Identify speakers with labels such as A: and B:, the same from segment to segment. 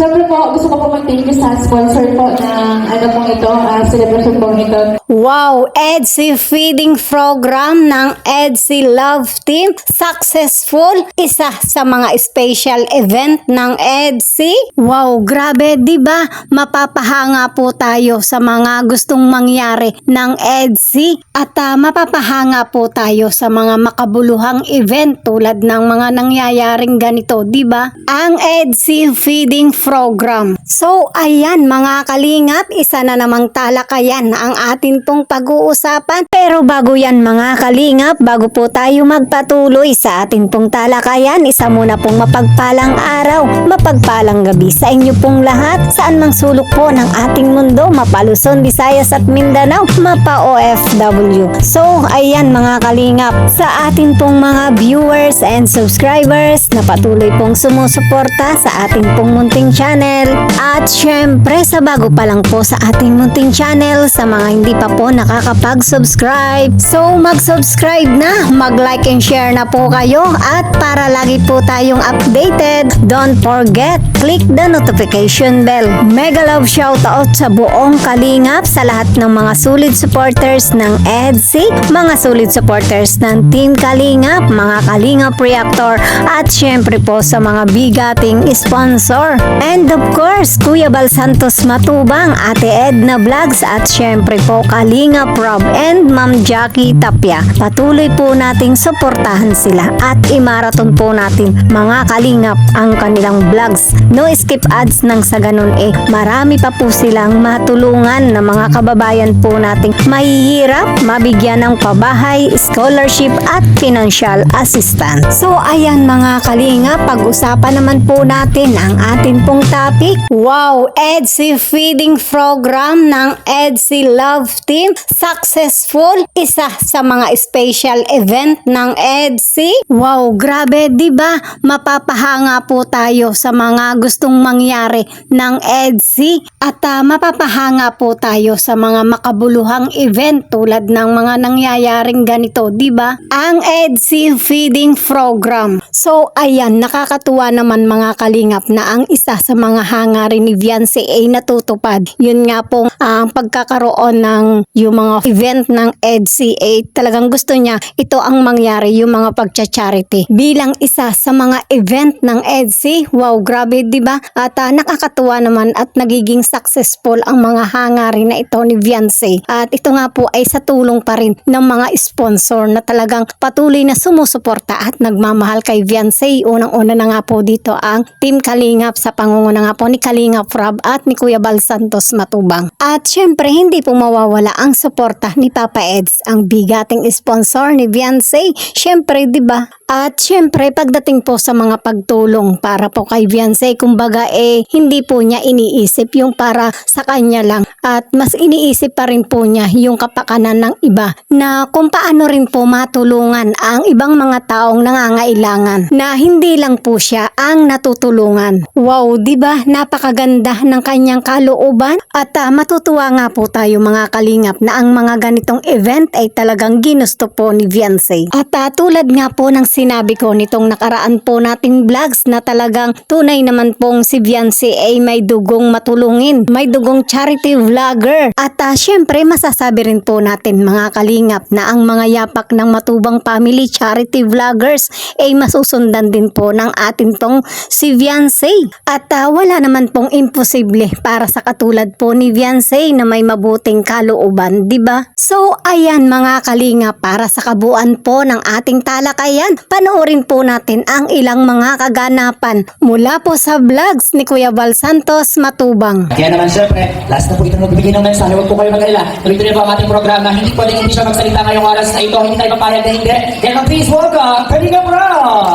A: Siyempre po, gusto ko po mag-thank you sa sponsor po ng ano pong ito, celebration po ito.
B: Wow! EDSI feeding program ng EDSI Love Team. Successful! Isa sa mga special event ng EDSI. Wow! Grabe, di ba? Mapapahanga po tayo sa mga gustong mangyari ng EDSI at mapapahanga po tayo sa mga makabuluhang event tulad ng mga nangyayaring ganito, di ba? Ang EDSI feeding program. So, ayan mga kalingap, isa na namang talakayan ang atin pong pag-uusapan. Pero bago yan mga kalingap, bago po tayo magpatuloy sa atin pong talakayan, isa muna pong mapagpalang araw, mapagpalang gabi sa inyo pong lahat, saan mang sulok po ng ating mundo, mapa Luzon, Visayas at Mindanao, mapa OFW. So, ayan mga kalingap, sa atin pong mga viewers and subscribers na patuloy pong sumusuporta sa ating pong munting channel. At syempre sa bago pa lang po sa ating munting channel, sa mga hindi pa po nakakapag-subscribe, so mag-subscribe na, mag-like and share na po kayo. At para lagi po tayong updated, don't forget, click the notification bell. Mega love shoutout sa buong kalingap, sa lahat ng mga solid supporters ng EDSI, mga solid supporters ng Team Kalingap, mga Kalingap Reactor, at syempre po sa mga bigating sponsor. And of course, Kuya Bal Santos Matubang, Ate Edna Vlogs, at syempre po Kalingap Rob and Ma'am Jackie Tapia. Patuloy po nating suportahan sila at imaraton po natin mga kalingap ang kanilang vlogs. No skip ads nang sa ganun marami pa po silang matulungan na mga kababayan po nating mahihirap, mabigyan ng pabahay, scholarship at financial assistance. So ayan mga kalingap, pag-usapan naman po natin ang atin pong topic. Wow! EDSI feeding program ng EDSI Love Team. Successful! Isa sa mga special event ng EDSI. Wow! Grabe, di ba? Mapapahanga po tayo sa mga gustong mangyari ng EDSI at mapapahanga po tayo sa mga makabuluhang event tulad ng mga nangyayaring ganito, di ba? Ang EDSI feeding program. So, ayan, nakakatuwa naman mga kalingap na ang isa sa mga hangarin ni Viancy ay natutupad. Yun nga pong ang pagkakaroon ng yung mga event ng EDSI talagang gusto niya ito ang mangyari, yung mga pagcha-charity. Bilang isa sa mga event ng EDSI, wow, grabe, di ba? At nakakatuwa naman at nagiging successful ang mga hangarin na ito ni Viancy. At ito nga po ay sa tulong pa rin ng mga sponsor na talagang patuloy na sumusuporta at nagmamahal kay Viancy. Unang-una na nga po dito ang Team Kalingap sa pangunguna nga po ni Kalingap Rob at ni Kuya Bal Santos Matubang. At syempre hindi po mawawala ang suporta ni Papa Eds, ang bigating sponsor ni Viancy. Syempre, di ba? At syempre pagdating po sa mga pagtulong para po kay Viancy, kumbaga hindi po niya iniisip yung para sa kanya lang at mas iniisip pa rin po niya yung kapakanan ng iba na kung paano rin po matulungan ang ibang mga taong nangangailangan na hindi lang po siya ang natutulungan. Wow, di ba? Napakaganda ng kanyang kalooban at matutuwa nga po tayo mga kalingap na ang mga ganitong event ay talagang ginusto po ni Viancy. At tulad nga po ng sinabi ko nitong nakaraan po nating vlogs na talagang tunay naman pong si Viancy ay may dugong matulungin, may dugong charity vlogger. At syempre masasabi rin po natin mga kalingap na ang mga yapak ng Matubang Family charity vloggers ay masusundan din po ng atin tong si Viancy. At wala naman pong imposible para sa katulad po ni Viancy na may mabuting kalooban, di ba? So ayan mga kalingap, para sa kabuuan po ng ating talakayan, panoorin po natin ang ilang mga kaganapan mula po sa vlogs ni Kuya Bal Santos Matubang.
C: Kaya naman syempre, last na po ito nagbibigay ng mensahe. Huwag po kayo mag-alala. Tuloy-tuloy po ang ating programa. Hindi pwedeng hindi siya magsalita ngayong oras na ito. Hindi tayo papayag na hindi. Kaya please welcome, Kalingap Rob!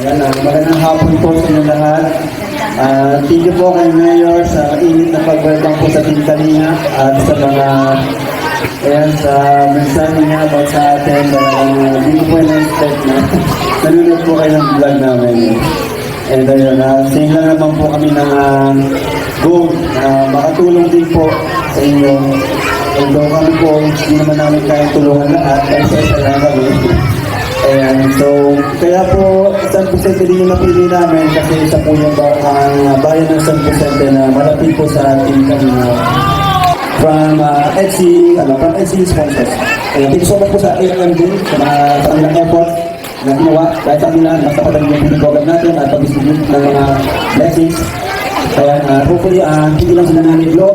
D: Ayan, magandang hapon po sa inyo lahat. Thank you po kay Mayor sa init na pag-welcome po sa Team Kalingap at sa mga sa mensahe niya about sa atin. Hindi ko po na-expect na nanonood po kayo ng vlog namin. And ayun, saying lang naman po kami ng goal na makatulong din po sa inyo. Although kami po, hindi naman namin kaya tulungan lahat, kasi isa lang kami. Ayan, so, kaya po, San Vicente din yung napili namin kasi isa po yung ang bayan ng San Vicente na malapit po sa ating kanina from EDSI sponsors. Ayan, thank you so much po sa AMD sa kanilang effort na ginawa dahil sa kanila, mas tapalan yung pinag-program natin at pag-distribute ng mga blessings. Kaya hopefully, hindi lang sila naniglo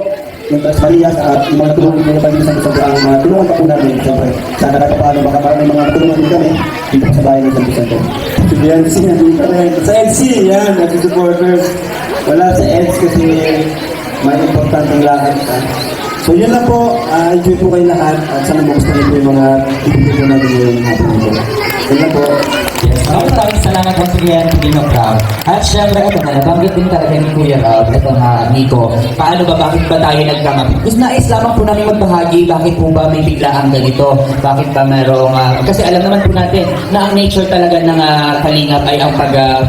D: yung Tres Marias at yung mga tulungan nila tayo sa isa't ang tulungan pa po namin. Siyempre, sana kahit paano baka parang mga tulungan din kami dito sa bayan ng San Vicente. Si BNC nandito rin. Sa EDC, yan, nasa supporters. Wala sa EDS kasi may importanteng lakad. So yun lang po, enjoy po kayo lahat at sana magustuhan po yung mga ibigay po natin yung hapon nito. Yun lang po.
C: Maraming salamat once again, Pino Crowd. At syempre, ito na, nabanggit din talaga ni Kuya Rob, ito nga, Nico. Paano ba, bakit ba tayo nagkamapit? Gusto nais lamang po namin magbahagi, bakit po ba may biglaang ganito? Bakit ba merong, kasi alam naman po natin na ang nature talaga ng kalingap ay ang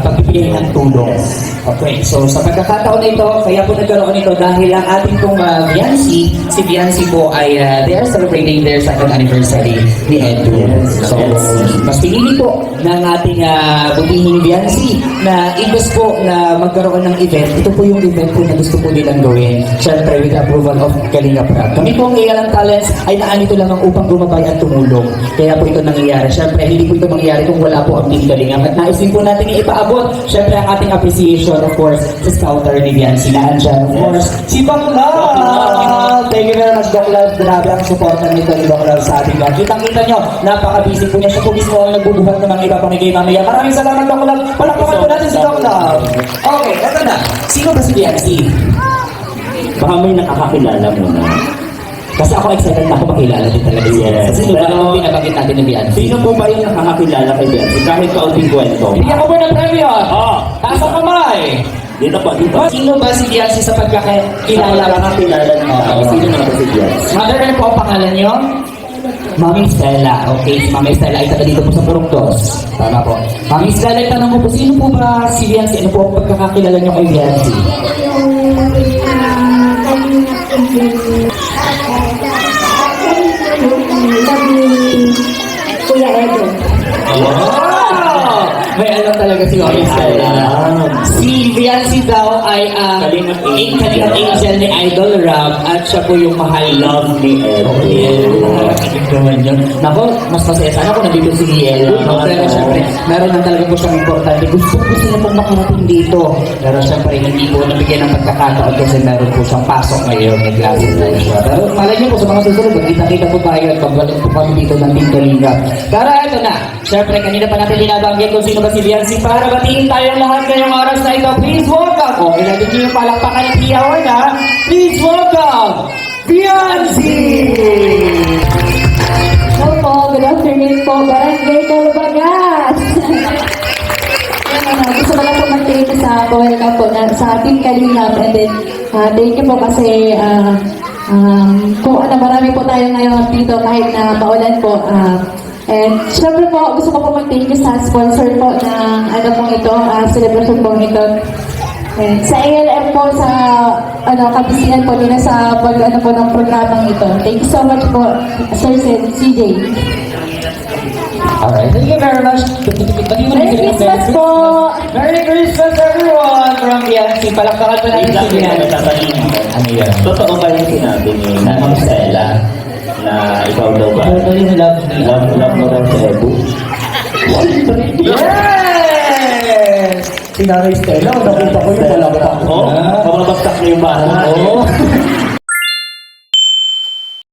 C: pagbibigay ng tulong. Okay, so sa pagkakataon na ito, kaya po nagkaroon ito dahil ang ating pong Biancy, si Biancy po ay they are celebrating their second anniversary ni Edu. So, mas pinili po ng ating butihing Biancy na imbes po na magkaroon ng event, ito po yung event po na gusto po nilang gawin. Siyempre, with the approval of Kalinga Prab. Kami po ang Ialang Talents ay naanito lamang upang gumabay at tumulong. Kaya po ito nangyayari. Siyempre, hindi po ito mangyayari kung wala po ang Team Kalinga. At nais din po natin ipaabot, siyempre, ang ating appreciation, of course, sa scouter ni Biancy. Naandyan, of course, si Baklab! Thank you very much, Baklab. Grabe ang supportan nito ni Baklab sa ating lahat. Kitang-kita nyo, napaka-busy po niya. Siya po mismo ang nagbubuhat ng mga iba pamigay mamaya. Maraming salamat, Baklab. Palakpakan po natin si Baklab. Okay, eto na. Sino ba si Biancy?
E: Baka may nakakakilala mo na.
C: Kasi ako excited na ako makilala din talaga si
E: Yes.
C: Sino ba ang pinabagit natin ni Biancy?
E: Sino po ba yung nakakakilala kay Biancy? Kahit kaunting kwento.
C: Bigyan ko po ng premyo. Taas ang kamay.
E: Dito pa.
C: Sino ba si Biancy sa pagkakilala?
E: Nakakakilala niyo. Sino na ba si Biancy?
C: Mother, ano po ang pangalan niyo? Mami Stella. Okay, si Mami Stella ay taga dito po sa Purugtos. Tama po. Mami Stella, tanong ko po, sino po ba si Biancy? Ano po ang pagkakakilala niyo kay Biancy?
A: Kuya Edo.
C: Wow! May alam talaga si Mami Stella. Si Biancy daw ay ang Kalingap Angel ni Idol Rob at siya po yung mahal love ni Edo. Nakakakilig naman yun. Nako, mas masaya sana kung nandito si Riel. Pero syempre, meron lang talaga po siyang importante. Gusto niya pong makarating dito. Pero syempre, hindi po nabigyan ng pagkakataon kasi meron po siyang pasok ngayon. May classes na siya. Pero malay niyo po sa mga susunod, magkita-kita po tayo at pagbalik po kami dito ng Team Kalingap. Pero eto na, syempre, kanina pa natin dinabanggit kung sino ba si Biancy para batiin tayong lahat ngayong oras na ito. Please welcome. Okay, natin niyo yung palakpakan ng Piyawan ha. Please welcome, Biancy!
A: Hello po, good afternoon po, Barangay Calabagas. Gusto ko lang po mag-thank you sa welcome po sa Team Kalingap and then thank you po kasi kung marami po tayo ngayon dito kahit na maulan po. And syempre po, gusto ko po mag-thank you sa sponsor po ng pong ito, celebration po ito. And sa ALM po, sa kabisihan po nila sa po ng programang ito. Thank you so much po, Sir CJ.
C: Alright, thank you very much.
A: Merry Christmas po!
C: Merry Christmas everyone from Biancy. Palakpakan po natin si Biancy.
E: Ano yan? Totoo ba yung sinabi ni Ma'am Stella na ikaw daw ba? Love mo daw si Edu?
C: Yes! Si Nanay Stella, nakita ko yung palakpak.
E: Oo, pamabagsak niyo yung bahay.
C: Oo.